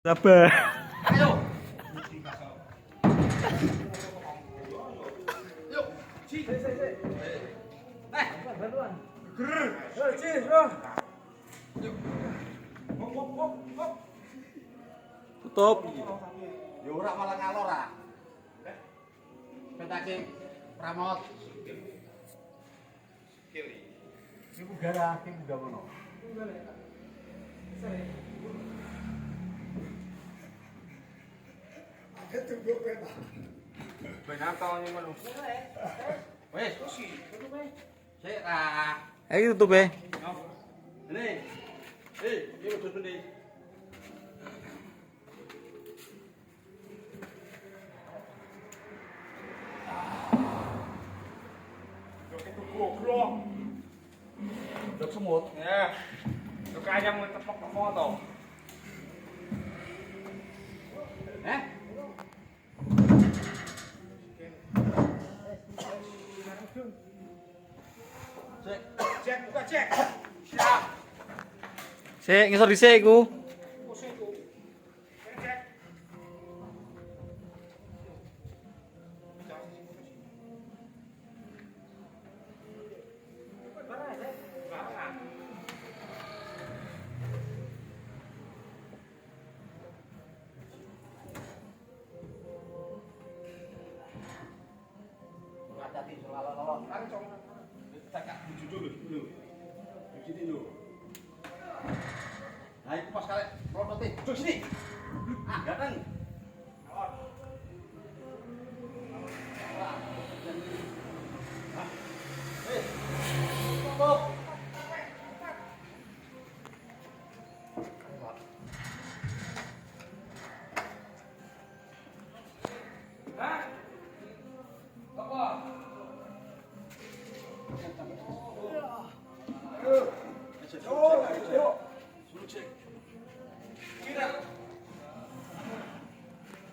Sabar. Ayo. Yuk. Ci. Bantuan. Ger. Ci, bro. Yuk. Hop. Tutup. Ya ora malah ngalor ah. Petake Pramot. Ki Bugara, ki Buga mono. Banyak tahun yang mana? Wes, saya ah. Ayo tutup ya. Ini, ini udah gede. Itu goblok. Dok semut. Ya, itu kayak mau tepok moto. Cek, buka cek. Siap. Sik, ngisor dhisik iku. Cek. Hati-hati soal lolong. Kan cong. Cakak jujur dulu. Di sini dulu. Nah, itu pas kali prototipe. Duduk sini. Ah, datang.